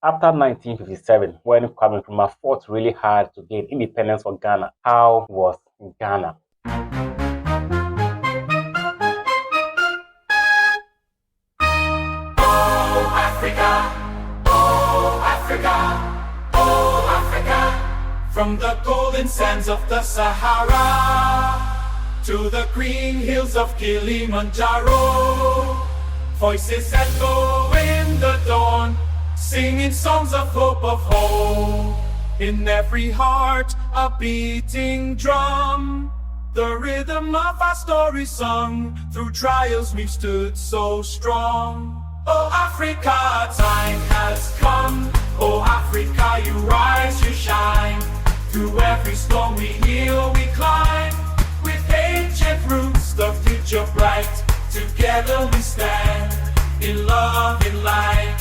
After 1957, when Kwame Nkrumah fought really hard to gain independence for Ghana, how was Ghana? Oh Africa, oh Africa, oh Africa, from the golden sands of the Sahara to the green hills of Kilimanjaro, voices echo in the dawn, singing songs of hope, of hope. In every heart, a beating drum, the rhythm of our story sung. Through trials we've stood so strong. Oh Africa, time has come. Oh Africa, you rise, you shine. Through every storm we heal, we climb. With ancient roots, the future bright. Together we stand, in love, in light.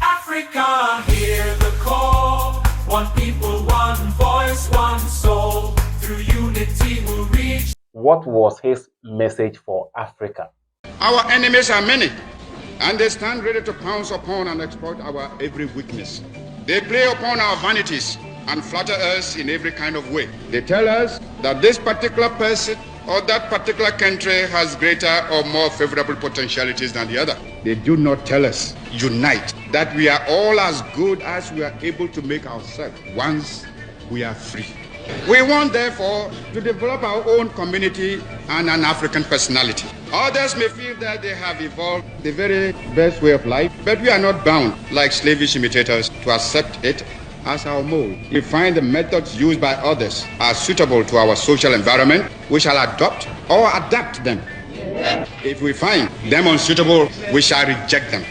Africa, hear the call. One people, one voice, one soul. Through unity we'll reach. What was his message for Africa? Our enemies are many, and they stand ready to pounce upon and exploit our every weakness. They play upon our vanities and flatter us in every kind of way. They tell us that this particular person or that particular country has greater or more favorable potentialities than the other. They do not tell us, unite, that we are all as good as we are able to make ourselves once we are free. We want, therefore, to develop our own community and an African personality. Others may feel that they have evolved the very best way of life, but we are not bound, like slavish imitators, to accept it as our mold. We find the methods used by others are suitable to our social environment, we shall adopt or adapt them. If we find them unsuitable, we shall reject them.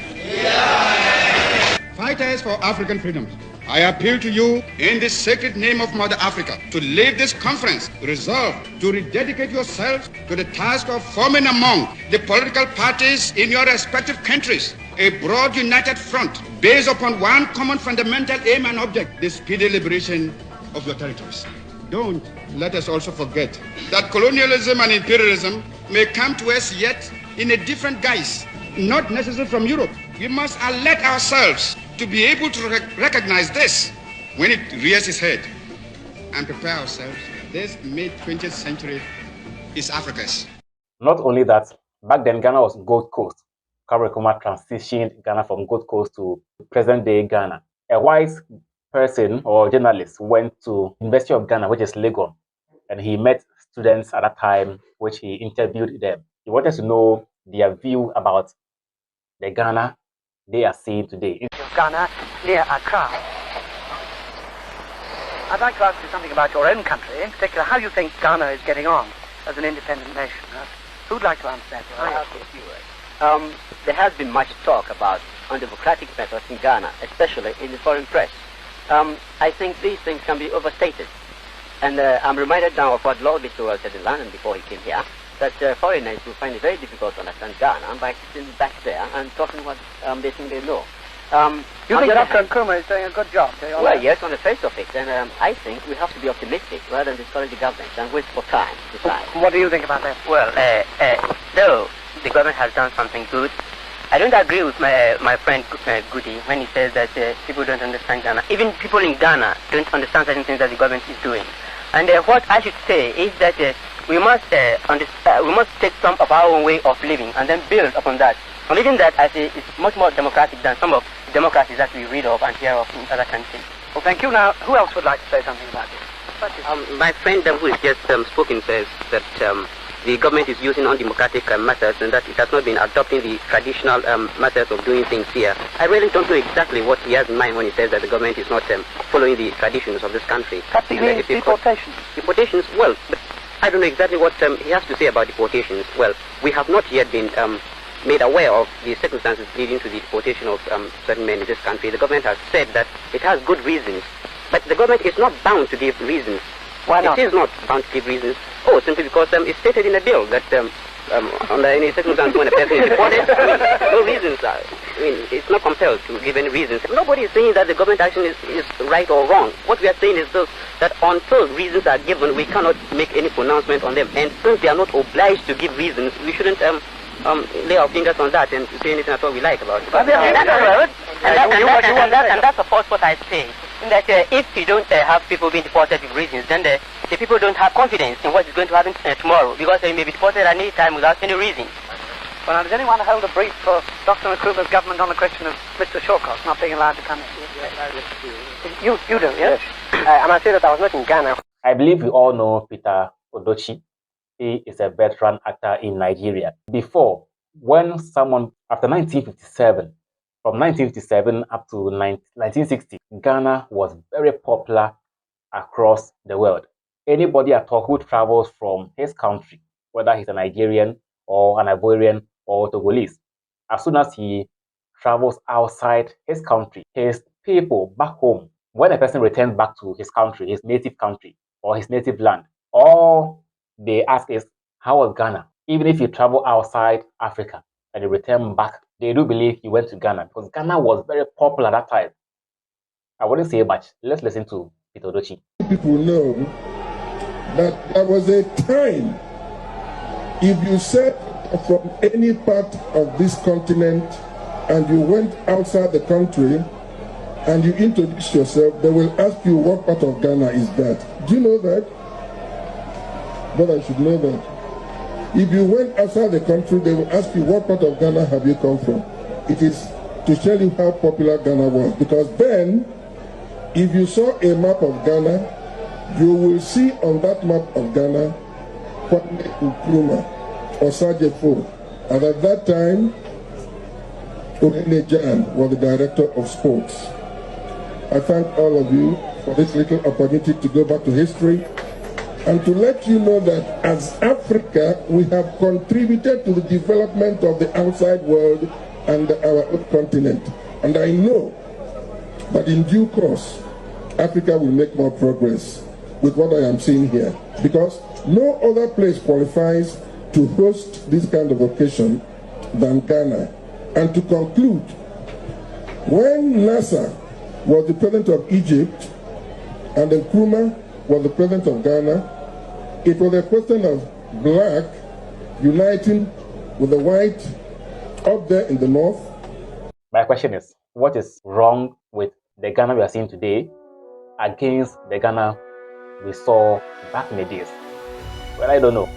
Fighters for African freedoms, I appeal to you in the sacred name of Mother Africa to leave this conference resolved to rededicate yourselves to the task of forming among the political parties in your respective countries a broad united front based upon one common fundamental aim and object, the speedy liberation of your territories. Don't let us also forget that colonialism and imperialism may come to us yet in a different guise, not necessarily from Europe. We must alert ourselves to be able to recognize this when it rears its head and prepare ourselves. This mid-20th century is Africa's. Not only that, back then Ghana was Gold Coast. Kwame Nkrumah transitioned Ghana from Gold Coast to present-day Ghana. A wise person or journalist went to University of Ghana, which is Legon, and he met students at that time, which he interviewed them. He wanted to know their view about the Ghana they are seeing today. Ghana, near Accra. I'd like to ask you something about your own country, in particular how you think Ghana is getting on as an independent nation. Who'd like to answer that? There has been much talk about undemocratic methods in Ghana, especially in the foreign press. I think these things can be overstated. And I'm reminded now of what Lord Littleworth said in London before he came here, that foreigners will find it very difficult to understand Ghana by sitting back there and talking what they think they know. You think Dr. Nkrumah is doing a good job? Well, yes, on the face of it. And I think we have to be optimistic rather than discourage the government and wait for time to decide. What do you think about that? Well, though the government has done something good, I don't agree with my friend Goody when he says that people don't understand Ghana. Even people in Ghana don't understand certain things that the government is doing. And what I should say is that we must take some of our own way of living and then build upon that. And even that, I say, is much more democratic than some of the democracies that we read of and hear of in other countries. Well, thank you. Now, who else would like to say something about this? My friend who has just spoken says that the government is using undemocratic methods and that it has not been adopting the traditional methods of doing things here. I really don't know exactly what he has in mind when he says that the government is not following the traditions of this country. Perhaps he means deportations. Deportations, well, but I don't know exactly what he has to say about deportations. Well, we have not yet been made aware of the circumstances leading to the deportation of certain men in this country. The government has said that it has good reasons, but the government is not bound to give reasons. Why not? It is not bound to give reasons. Oh, simply because it's stated in the bill that under any circumstance when a person is deported, no reasons are. I mean, it's not compelled to give any reasons. Nobody is saying that the government action is right or wrong. What we are saying is this, that until reasons are given, we cannot make any pronouncement on them. And since they are not obliged to give reasons, we shouldn't lay our fingers on that and say anything at all we like about it. And that supports what I say. In that if you don't have people being deported with reasons, then the people don't have confidence in what is going to happen tomorrow, because they may be deported at any time without any reason. Well, now, does anyone hold a brief for Dr. Nkrumah's government on the question of Mr. Shawcross not being allowed to come in? You do, yes? I must say that I was not in Ghana. I believe we all know Peter Odochi. He is a veteran actor in Nigeria. Before, when someone, after 1957, from 1957 up to 1960, Ghana was very popular across the world. Anybody at all who travels from his country, whether he's a Nigerian or an Ivorian or Togolese, as soon as he travels outside his country, his people back home, when a person returns back to his country, his native country or his native land, all they ask is, how was Ghana? Even if you travel outside Africa and you return back, they do believe you went to Ghana, because Ghana was very popular at that time. I wouldn't say much. Let's listen to Peter Odochi. People know that there was a time, if you said from any part of this continent and you went outside the country and you introduce yourself, they will ask you what part of Ghana is that. Do you know that? But I should know that. If you went outside the country, they will ask you what part of Ghana have you come from. It is to tell you how popular Ghana was. Because then, if you saw a map of Ghana, you will see on that map of Ghana Kwame Nkrumah or Sajefo. And at that time, Orene Jan was the director of sports. I thank all of you for this little opportunity to go back to history and to let you know that as Africa, we have contributed to the development of the outside world and our own continent. And I know that in due course, Africa will make more progress with what I am seeing here, because no other place qualifies to host this kind of occasion than Ghana. And to conclude, when Nasser was the president of Egypt and Nkrumah was the president of Ghana, it was a question of black uniting with the white up there in the north. My question is, what is wrong with the Ghana we are seeing today against the Ghana we saw back in the days? Well, I don't know.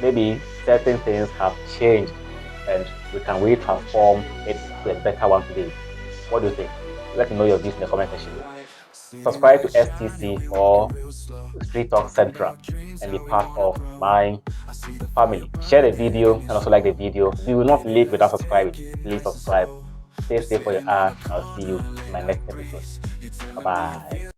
Maybe certain things have changed and we can really transform it to a better one today. What do you think? Let me know your views in the comment section. Subscribe to STC or Street Talk Central and be part of my family. Share the video and also like the video. We will not leave without subscribing. Please subscribe. Stay safe for your art. I'll see you in my next episode. Bye bye.